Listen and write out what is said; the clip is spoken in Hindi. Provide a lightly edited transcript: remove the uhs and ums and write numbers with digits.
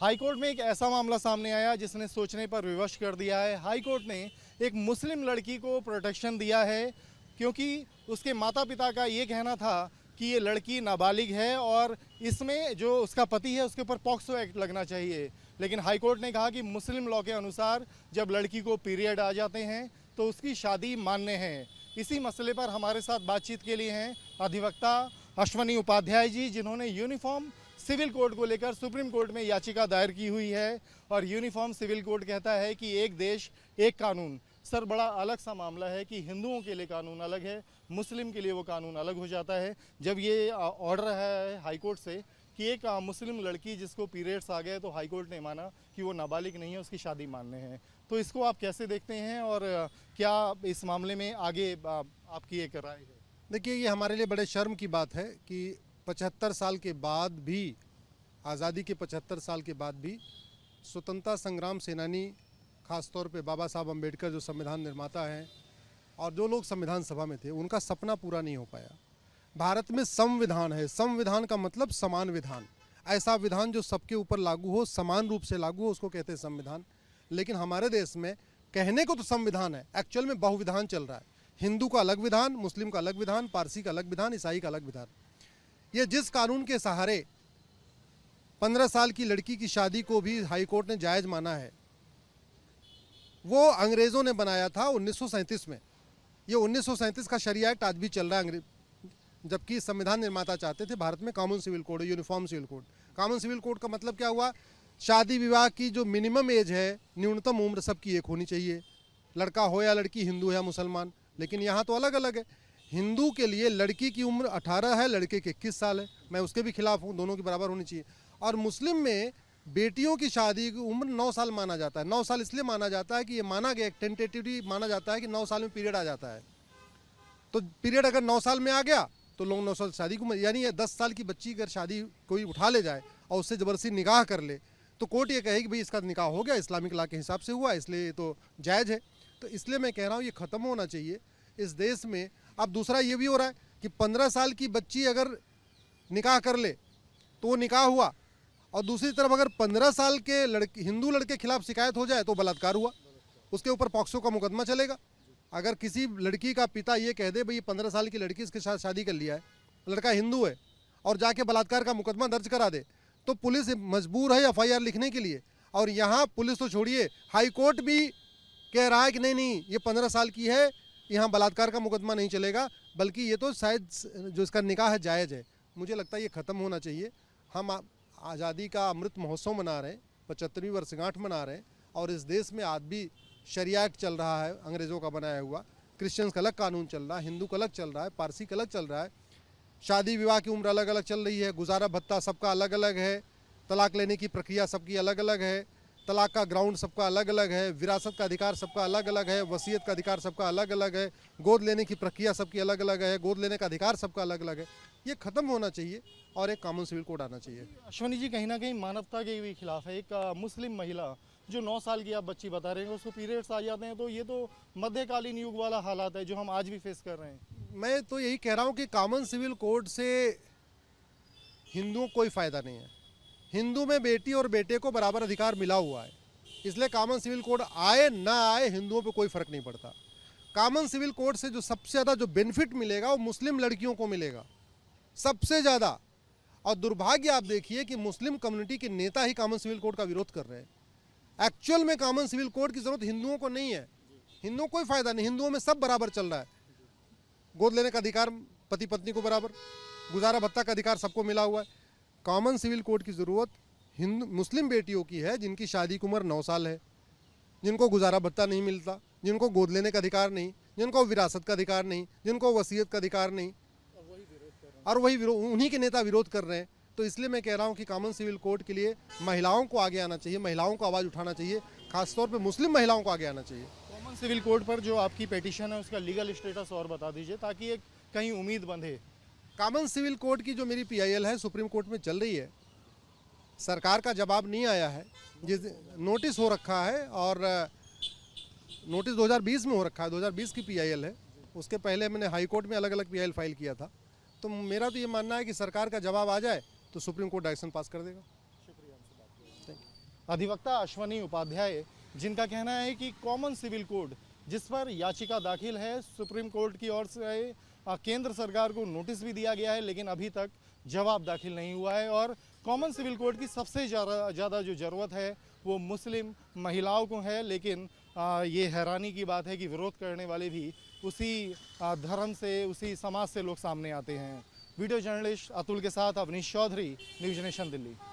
हाईकोर्ट में एक ऐसा मामला सामने आया जिसने सोचने पर विवश कर दिया है। हाईकोर्ट ने एक मुस्लिम लड़की को प्रोटेक्शन दिया है क्योंकि उसके माता पिता का ये कहना था कि ये लड़की नाबालिग है और इसमें जो उसका पति है उसके ऊपर पॉक्सो एक्ट लगना चाहिए। लेकिन हाईकोर्ट ने कहा कि मुस्लिम लॉ के अनुसार जब लड़की को पीरियड आ जाते हैं तो उसकी शादी मान्य है। इसी मसले पर हमारे साथ बातचीत के लिए हैं अधिवक्ता अश्वनी उपाध्याय जी, जिन्होंने यूनिफॉर्म सिविल कोड को लेकर सुप्रीम कोर्ट में याचिका दायर की हुई है। और यूनिफॉर्म सिविल कोड कहता है कि एक देश एक कानून। सर, बड़ा अलग सा मामला है कि हिंदुओं के लिए कानून अलग है, मुस्लिम के लिए वो कानून अलग हो जाता है। जब ये ऑर्डर है हाईकोर्ट से कि एक मुस्लिम लड़की जिसको पीरियड्स आ गए तो हाईकोर्ट ने माना कि वो नाबालिग नहीं है, उसकी शादी मान्य है, तो इसको आप कैसे देखते हैं और क्या इस मामले में आगे आपकी एक राय है? देखिए, ये हमारे लिए बड़े शर्म की बात है कि 75 साल के बाद भी, आज़ादी के 75 साल के बाद भी स्वतंत्रता संग्राम सेनानी, खासतौर पे बाबा साहब अम्बेडकर जो संविधान निर्माता हैं और जो लोग संविधान सभा में थे, उनका सपना पूरा नहीं हो पाया। भारत में संविधान है, संविधान का मतलब समान विधान, ऐसा विधान जो सबके ऊपर लागू हो, समान रूप से लागू हो, उसको कहते हैं संविधान। लेकिन हमारे देश में कहने को तो संविधान है, एक्चुअल में बहुविधान चल रहा है। हिंदू का अलग विधान, मुस्लिम का अलग विधान, पारसी का अलग विधान, ईसाई का अलग विधान। ये जिस कानून के सहारे 15 साल की लड़की की शादी को भी हाईकोर्ट ने जायज़ माना है, वो अंग्रेज़ों ने बनाया था 1937 में। ये 1937 का शरिया एक्ट आज भी चल रहा है, जबकि संविधान निर्माता चाहते थे भारत में common civil code, uniform civil code. Common civil code का मतलब क्या हुआ? शादी विवाह की जो मिनिमम एज है, न्यूनतम उम्र सबकी एक होनी चाहिए, लड़का हो या लड़की, हिंदू या मुसलमान। लेकिन यहाँ तो अलग अलग है। हिंदू के लिए लड़की की उम्र 18 है, लड़के के 21 साल है। मैं उसके भी खिलाफ हूँ, दोनों की बराबर होनी चाहिए। और मुस्लिम में बेटियों की शादी की उम्र 9 साल माना जाता है। 9 साल इसलिए माना जाता है कि ये माना गया, टेंटेटिवली माना जाता है कि 9 साल में पीरियड आ जाता है। तो पीरियड अगर 9 साल में आ गया तो लोग 9 साल शादी को, यानी ये 10 साल की बच्ची अगर शादी कोई उठा ले जाए और उससे ज़बरदस्ती निकाह कर ले तो कोर्ट ये कहेगी भाई इसका निकाह हो गया, इस्लामिक लॉ के हिसाब से हुआ, इसलिए तो जायज़ है। तो इसलिए मैं कह रहा हूँ ये ख़त्म होना चाहिए इस देश में। अब दूसरा ये भी हो रहा है कि 15 साल की बच्ची अगर निकाह कर ले तो वो निकाह हुआ, और दूसरी तरफ अगर 15 साल के लड़के, हिंदू लड़के खिलाफ शिकायत हो जाए तो बलात्कार हुआ, उसके ऊपर पॉक्सो का मुकदमा चलेगा। अगर किसी लड़की का पिता ये कह दे भाई 15 साल की लड़की इसके साथ शादी कर लिया है, लड़का हिंदू है, और जाके बलात्कार का मुकदमा दर्ज करा दे, तो पुलिस मजबूर है FIR लिखने के लिए। और यहाँ पुलिस तो छोड़िए, हाई कोर्ट भी कह रहा है कि नहीं नहीं, ये 15 साल की है, यहाँ बलात्कार का मुकदमा नहीं चलेगा, बल्कि ये तो शायद जो इसका निकाह है जायज़ है। मुझे लगता है ये ख़त्म होना चाहिए। हम आज़ादी का अमृत महोत्सव मना रहे हैं, 75वीं वर्षगांठ मना रहे हैं, और इस देश में आज भी शरिया एक्ट चल रहा है, अंग्रेज़ों का बनाया हुआ। क्रिश्चियंस का अलग कानून चल रहा है, हिंदू का अलग चल रहा है, पारसी का अलग चल रहा है। शादी विवाह की उम्र अलग अलग चल रही है, गुजारा भत्ता सबका अलग अलग है, तलाक लेने की प्रक्रिया सबकी अलग अलग है, तलाक का ग्राउंड सबका अलग अलग है, विरासत का अधिकार सबका अलग अलग है, वसीयत का अधिकार सबका अलग अलग है, गोद लेने की प्रक्रिया सबकी अलग अलग है, गोद लेने का अधिकार सबका अलग अलग है। ये ख़त्म होना चाहिए और एक कॉमन सिविल कोड आना चाहिए। अश्वनी जी, कहीं ना कहीं मानवता के भी खिलाफ है। एक मुस्लिम महिला जो 9 साल की आप बच्ची बता रहे हैं, उसको पीरियड्स आ जाते हैं, तो ये तो मध्यकालीन युग वाला हालात है जो हम आज भी फेस कर रहे हैं। मैं तो यही कह रहा हूँ कि कॉमन सिविल कोड से हिंदुओं को कोई फ़ायदा नहीं है। हिंदू में बेटी और बेटे को बराबर अधिकार मिला हुआ है, इसलिए कॉमन सिविल कोड आए ना आए हिंदुओं पे कोई फ़र्क नहीं पड़ता। कॉमन सिविल कोड से जो सबसे ज़्यादा जो बेनिफिट मिलेगा वो मुस्लिम लड़कियों को मिलेगा सबसे ज़्यादा। और दुर्भाग्य आप देखिए कि मुस्लिम कम्युनिटी के नेता ही कॉमन सिविल कोड का विरोध कर रहे हैं। एक्चुअल में कॉमन सिविल कोड की ज़रूरत हिंदुओं को नहीं है, हिंदुओं को कोई फ़ायदा नहीं, हिंदुओं में सब बराबर चल रहा है। गोद लेने का अधिकार पति पत्नी को बराबर, गुजारा भत्ता का अधिकार सबको मिला हुआ है। कॉमन सिविल कोड की ज़रूरत हिंदू मुस्लिम बेटियों की है जिनकी शादी की उम्र 9 साल है, जिनको गुजारा भत्ता नहीं मिलता, जिनको गोद लेने का अधिकार नहीं, जिनको विरासत का अधिकार नहीं, जिनको वसीयत का अधिकार नहीं, और वही उन्हीं के नेता विरोध कर रहे हैं। तो इसलिए मैं कह रहा हूँ कि कॉमन सिविल कोड के लिए महिलाओं को आगे आना चाहिए, महिलाओं को आवाज़ उठाना चाहिए, खासतौर पर मुस्लिम महिलाओं को आगे आना चाहिए। कॉमन सिविल कोड पर जो आपकी पेटिशन है उसका लीगल स्टेटस और बता दीजिए ताकि एक कहीं उम्मीद बंधे। कॉमन सिविल कोड की जो मेरी PIL है सुप्रीम कोर्ट में चल रही है, सरकार का जवाब नहीं आया है। जिस नोटिस हो रखा है, और नोटिस 2020 में हो रखा है, 2020 की PIL है। उसके पहले मैंने हाई कोर्ट में अलग अलग PIL फाइल किया था। तो मेरा तो ये मानना है कि सरकार का जवाब आ जाए तो सुप्रीम कोर्ट डायरेक्शन पास कर देगा। शुक्रिया। अधिवक्ता अश्वनी उपाध्याय, जिनका कहना है कि कॉमन सिविल कोड जिस पर याचिका दाखिल है, सुप्रीम कोर्ट की ओर से केंद्र सरकार को नोटिस भी दिया गया है, लेकिन अभी तक जवाब दाखिल नहीं हुआ है। और कॉमन सिविल कोड की सबसे ज़्यादा जो ज़रूरत है वो मुस्लिम महिलाओं को है, लेकिन ये हैरानी की बात है कि विरोध करने वाले भी उसी धर्म से, उसी समाज से लोग सामने आते हैं। वीडियो जर्नलिस्ट अतुल के साथ अवनीश चौधरी, न्यूज़ नेशन दिल्ली।